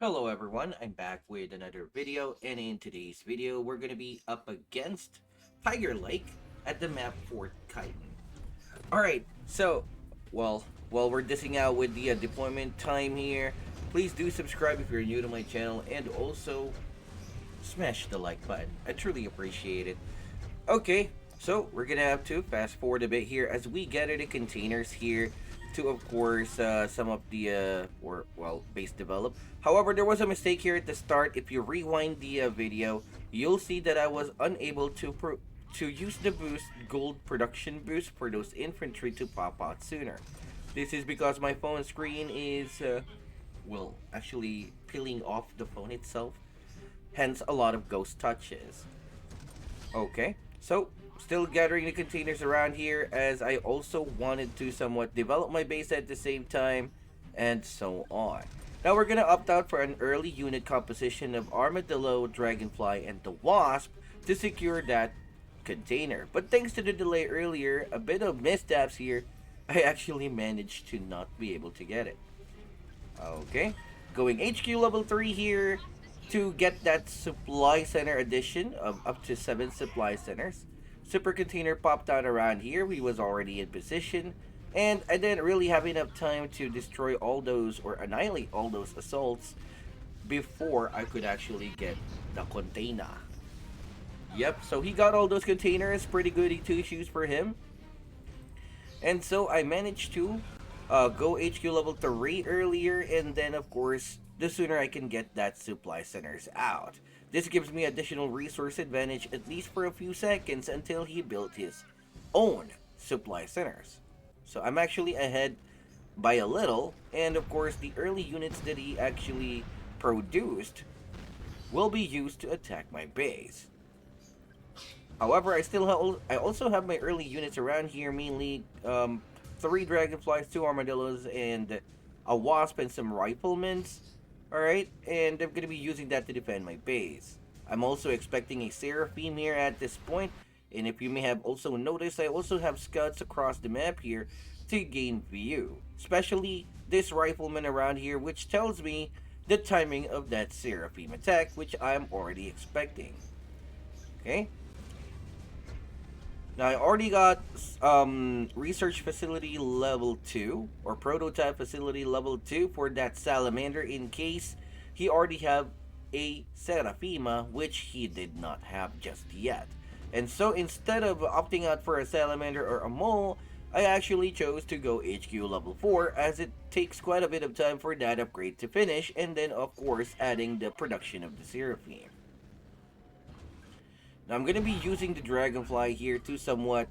Hello everyone, I'm back with another video, and in today's video we're gonna be up against Tiger Lake at the map Fort Kyten. Alright, so while we're dissing out with the deployment time here, please do subscribe if you're new to my channel, and also smash the like button. I truly appreciate it. Okay, so we're gonna have to fast forward a bit here as we gather the containers here to, of course, some of the base develop. However, there was a mistake here at the start. If you rewind the video, you'll see that I was unable to use the boost gold production boost for those infantry to pop out sooner. This is because my phone screen is actually peeling off the phone itself, hence a lot of ghost touches. Okay, so still gathering the containers around here as I also wanted to somewhat develop my base at the same time, and so on. Now we're gonna opt out for an early unit composition of Armadillo, Dragonfly, and the Wasp to secure that container. But thanks to the delay earlier, a bit of missteps here, I actually managed to not be able to get it. Okay, going HQ level 3 here to get that supply center addition of up to 7 supply centers. Super container popped out around here. We was already in position, and I didn't really have enough time to destroy all those or annihilate all those assaults before I could actually get the container. Yep, so he got all those containers. Pretty goody two shoes for him. And so I managed to go HQ level 3 earlier, and then of course the sooner I can get that supply centers out. This gives me additional resource advantage at least for a few seconds until he built his own supply centers. So I'm actually ahead by a little, and of course the early units that he actually produced will be used to attack my base. However, I also have my early units around here, mainly 3 dragonflies, 2 armadillos, and a wasp and some riflemen. Alright, and I'm going to be using that to defend my base. I'm also expecting a seraphim here at this point, and if you may have also noticed, I also have scouts across the map here to gain view. Especially this rifleman around here, which tells me the timing of that seraphim attack, which I'm already expecting. Okay, now I already got research facility level 2 or prototype facility level 2 for that salamander in case he already have a Seraphima, which he did not have just yet. And so instead of opting out for a salamander or a mole, I actually chose to go HQ level 4 as it takes quite a bit of time for that upgrade to finish, and then of course adding the production of the Seraphim. Now I'm going to be using the Dragonfly here to somewhat,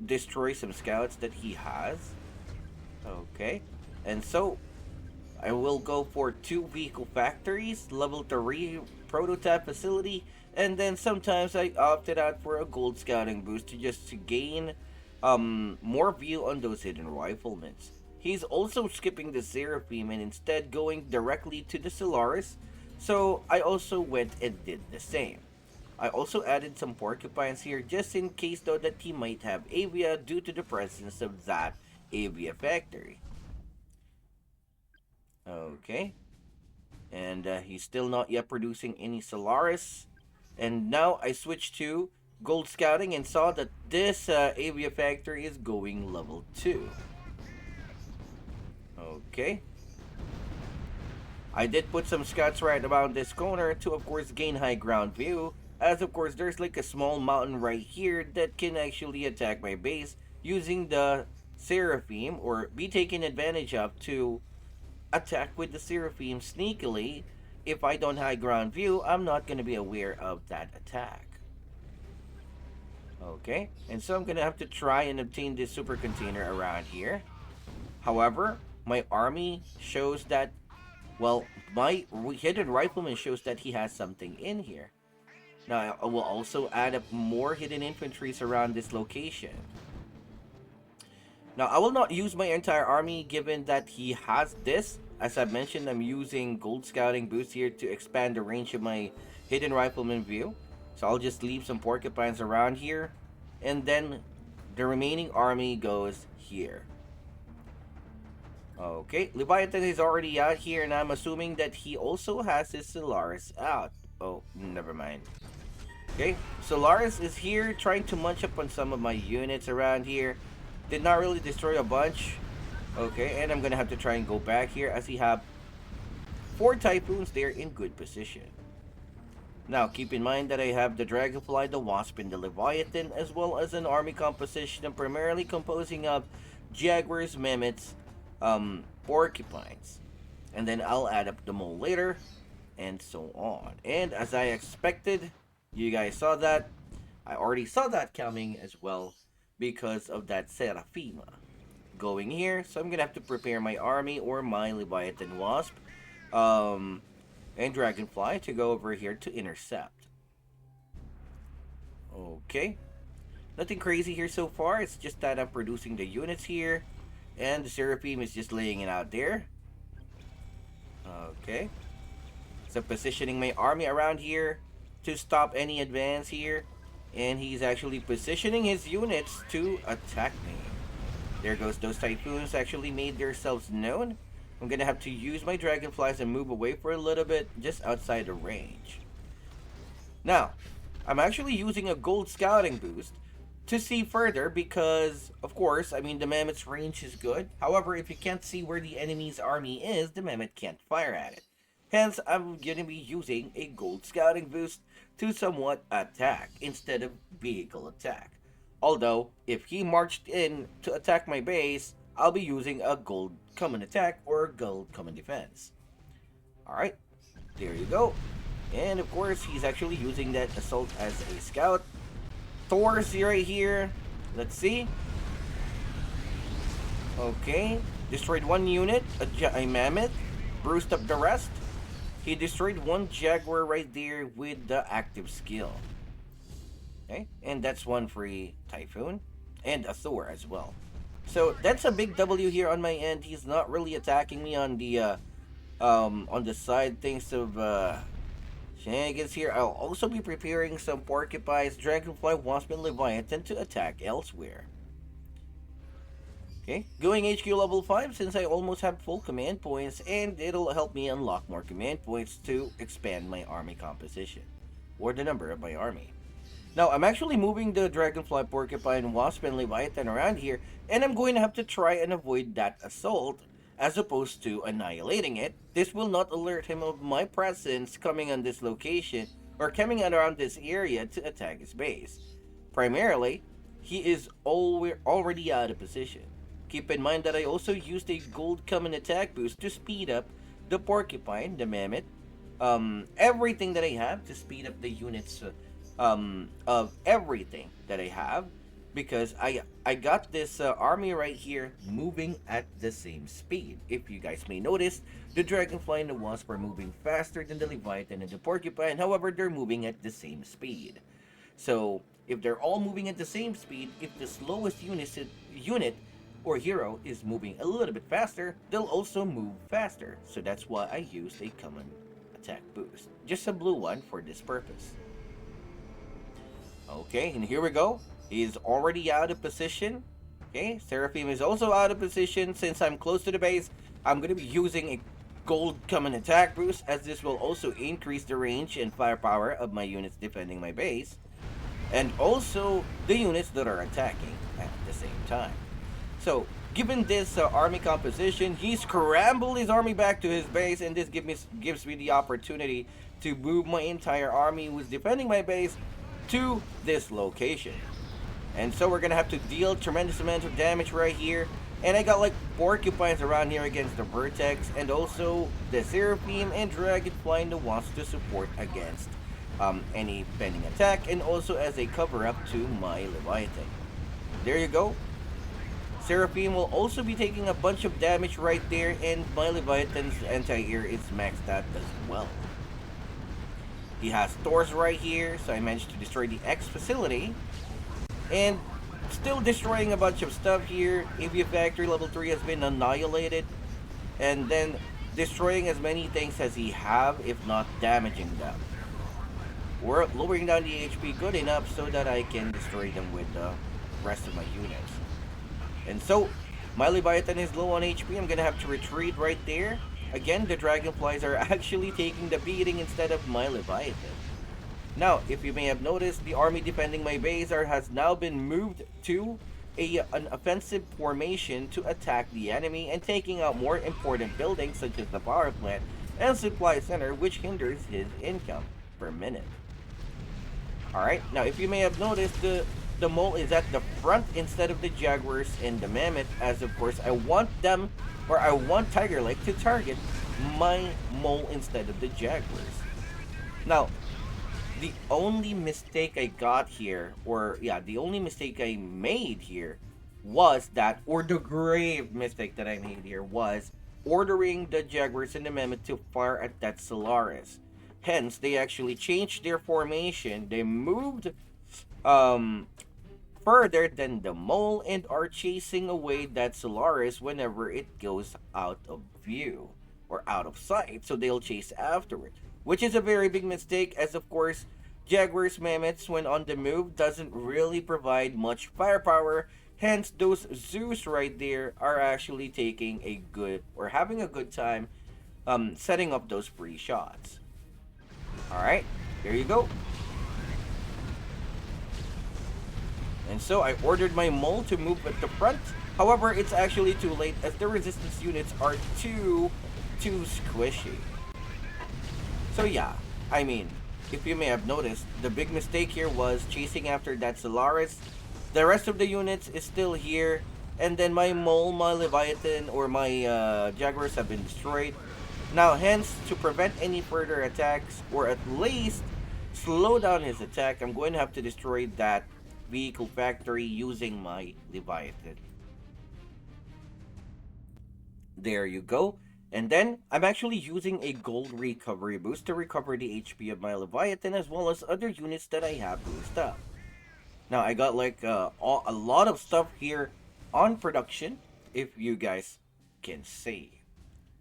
destroy some scouts that he has. Okay. And so, I will go for 2 vehicle factories, level 3 prototype facility, and then sometimes I opted out for a gold scouting boost to gain more view on those hidden riflemen. He's also skipping the Seraphim and instead going directly to the Solaris, so I also went and did the same. I also added some porcupines here just in case though that he might have avia due to the presence of that avia factory. Okay. And he's still not yet producing any Solaris. And now I switched to gold scouting and saw that this avia factory is going level 2. Okay. I did put some scouts right around this corner to of course gain high ground view, as of course there's like a small mountain right here that can actually attack my base using the Seraphim, or be taken advantage of to attack with the Seraphim sneakily. If I don't high ground view, I'm not going to be aware of that attack. Okay, and so I'm going to have to try and obtain this super container around here. However, my army shows that, well, my hidden rifleman shows that he has something in here. Now, I will also add up more hidden infantries around this location. Now, I will not use my entire army given that he has this. As I mentioned, I'm using gold scouting boost here to expand the range of my hidden rifleman view. So I'll just leave some porcupines around here, and then the remaining army goes here. Okay, Leviathan is already out here, and I'm assuming that he also has his Solaris out. Oh, never mind. Okay, Solaris is here trying to munch up on some of my units around here. Did not really destroy a bunch. Okay, and I'm gonna have to try and go back here as he have 4 Typhoons there in good position. Now, keep in mind that I have the Dragonfly, the Wasp, and the Leviathan, as well as an army composition primarily composing of Jaguars, Mammoths, Porcupines. And then I'll add up the mole later, and so on. And as I expected, you guys saw that. I already saw that coming as well because of that Seraphima going here. So I'm gonna have to prepare my army or my Leviathan Wasp and Dragonfly to go over here to intercept. Okay. Nothing crazy here so far. It's just that I'm producing the units here. And the Seraphim is just laying it out there. Okay. So positioning my army around here to stop any advance here. And he's actually positioning his units to attack me. There goes those Typhoons actually made themselves known. I'm gonna have to use my Dragonflies and move away for a little bit just outside the range. Now, I'm actually using a gold scouting boost to see further because, of course, I mean, the Mammoth's range is good. However, if you can't see where the enemy's army is, the Mammoth can't fire at it. Hence, I'm gonna be using a gold scouting boost to somewhat attack instead of vehicle attack. Although, if he marched in to attack my base, I'll be using a gold common attack or a gold common defense. Alright, there you go. And of course, he's actually using that assault as a scout. Thor's right here. Let's see. Okay, destroyed 1 unit, a mammoth, bruised up the rest. He destroyed 1 jaguar right there with the active skill. Okay, and that's 1 free Typhoon and a Thor as well. So that's a big W here on my end. He's not really attacking me on the side things of shenanigans here. I'll also be preparing some Porcupines, Dragonfly, Wasp, and Leviathan to attack elsewhere. Okay, going HQ level 5 since I almost have full command points, and it'll help me unlock more command points to expand my army composition or the number of my army. Now, I'm actually moving the Dragonfly, Porcupine, Wasp, and Leviathan around here, and I'm going to have to try and avoid that assault as opposed to annihilating it. This will not alert him of my presence coming on this location or coming around this area to attack his base. Primarily, he is already out of position. Keep in mind that I also used a gold common attack boost to speed up the Porcupine, the Mammoth, everything that I have to speed up the units of everything that I have, because I got this army right here moving at the same speed. If you guys may notice, the Dragonfly and the Wasp are moving faster than the Leviathan and the Porcupine. However, they're moving at the same speed. So if they're all moving at the same speed, if the slowest unit or hero is moving a little bit faster, they'll also move faster. So that's why I used a common attack boost, just a blue one for this purpose. Okay, and here we go. He is already out of position. Okay, Seraphim is also out of position. Since I'm close to the base, I'm going to be using a gold common attack boost, as this will also increase the range and firepower of my units defending my base, and also the units that are attacking at the same time. So, given this army composition, he scrambled his army back to his base, and this gives me the opportunity to move my entire army who's defending my base to this location. And so we're gonna have to deal tremendous amounts of damage right here. And I got like Porcupines around here against the Vertex, and also the Seraphim and Dragonfly and the Wasp to support against any pending attack, and also as a cover up to my Leviathan. There you go. Seraphim will also be taking a bunch of damage right there, and my Leviathan's anti-air is maxed out as well. He has Thors right here, so I managed to destroy the X facility. And still destroying a bunch of stuff here. E.B.S.G Factory level 3 has been annihilated. And then destroying as many things as he have, if not damaging them. We're lowering down the HP good enough so that I can destroy them with the rest of my units. And so, My Leviathan is low on HP. I'm gonna have to retreat right there. Again, the Dragonflies are actually taking the beating instead of my Leviathan. Now, if you may have noticed, the army defending my base has now been moved to an offensive formation to attack the enemy and taking out more important buildings such as the power plant and supply center, which hinders his income per minute. Alright, now if you may have noticed, the mole is at the front instead of the jaguars and the mammoth, as of course I want them, or I want Tiger Lake to target my mole instead of the jaguars. Now, the only mistake I got here, or yeah, the only mistake I made here was that, or the grave mistake that I made here was ordering the jaguars and the mammoth to fire at that Solaris. Hence, they actually changed their formation. They moved further than the mole and are chasing away that Solaris whenever it goes out of view or out of sight. So they'll chase after it, which is a very big mistake, as of course jaguars mammoths when on the move doesn't really provide much firepower. Hence, those Zeus right there are actually taking a good, or having a good time setting up those free shots. Alright, here you go. And so I ordered my mole to move at the front. However, it's actually too late as the resistance units are too squishy. So yeah, I mean, if you may have noticed, the big mistake here was chasing after that Solaris. The rest of the units is still here. And then my mole, my Leviathan, or my Jaguars have been destroyed. Now, hence, to prevent any further attacks, or at least slow down his attack, I'm going to have to destroy that vehicle factory using my Leviathan. There you go. And then, I'm actually using a gold recovery boost to recover the HP of my Leviathan as well as other units that I have boosted up. Now, I got like a lot of stuff here on production, if you guys can see.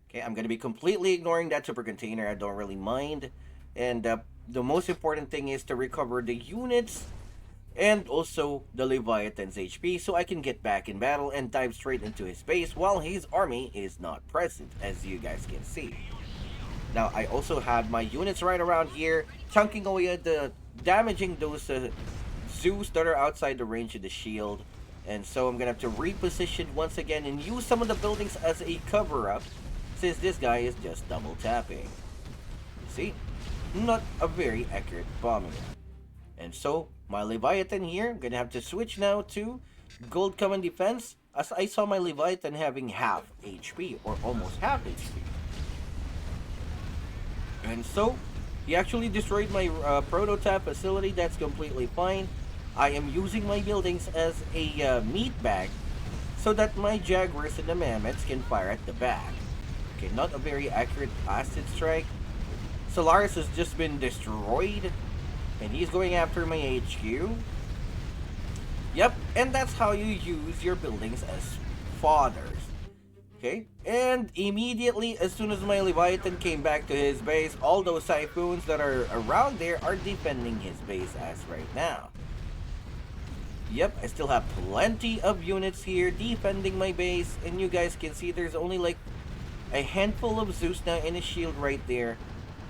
Okay, I'm going to be completely ignoring that super container. I don't really mind. And the most important thing is to recover the units and also the Leviathan's HP so I can get back in battle and dive straight into his base while his army is not present, as you guys can see. Now, I also had my units right around here, chunking away at damaging those Zeus that are outside the range of the shield. And so I'm going to have to reposition once again and use some of the buildings as a cover-up, since this guy is just double tapping. See? Not a very accurate bombing. And so, my Leviathan here, I'm gonna have to switch now to Gold Common Defense, as I saw my Leviathan having half HP, or almost half HP. And so, he actually destroyed my prototype facility. That's completely fine. I am using my buildings as a meat bag, so that my Jaguars and the Mammoths can fire at the back. Okay, not a very accurate acid strike. Solaris has just been destroyed, and he's going after my HQ. Yep, and that's how you use your buildings as fodders. Okay, and immediately, as soon as my Leviathan came back to his base, all those Typhoons that are around there are defending his base as right now. Yep, I still have plenty of units here defending my base, and you guys can see there's only like a handful of Zeus now in a shield right there.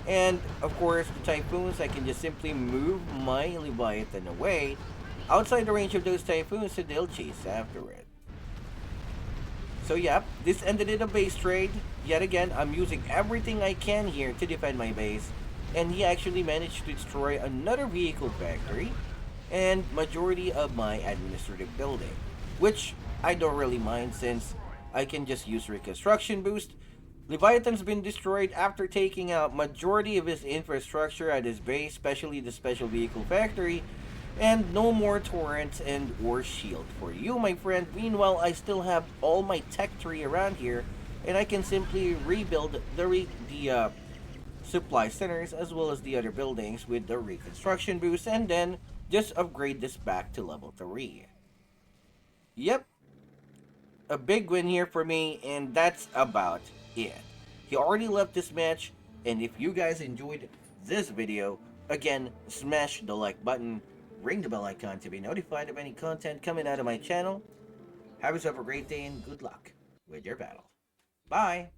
And of course, the Typhoons, I can just simply move my Leviathan away outside the range of those Typhoons, so they'll chase after it. So yeah, this ended in a base trade. Yet again, I'm using everything I can here to defend my base, and he actually managed to destroy another vehicle factory and majority of my administrative building, which I don't really mind since I can just use reconstruction boost. Leviathan's been destroyed after taking out majority of his infrastructure at his base, especially the special vehicle factory, and no more torrents and or shield for you, my friend. Meanwhile, I still have all my tech tree around here, and I can simply rebuild the supply centers as well as the other buildings with the reconstruction boost, and then just upgrade this back to level 3. Yep, a big win here for me, and that's about it. He already left this match, and if you guys enjoyed this video, again, smash the like button, ring the bell icon to be notified of any content coming out of my channel. Have yourself a great day and good luck with your battle. Bye!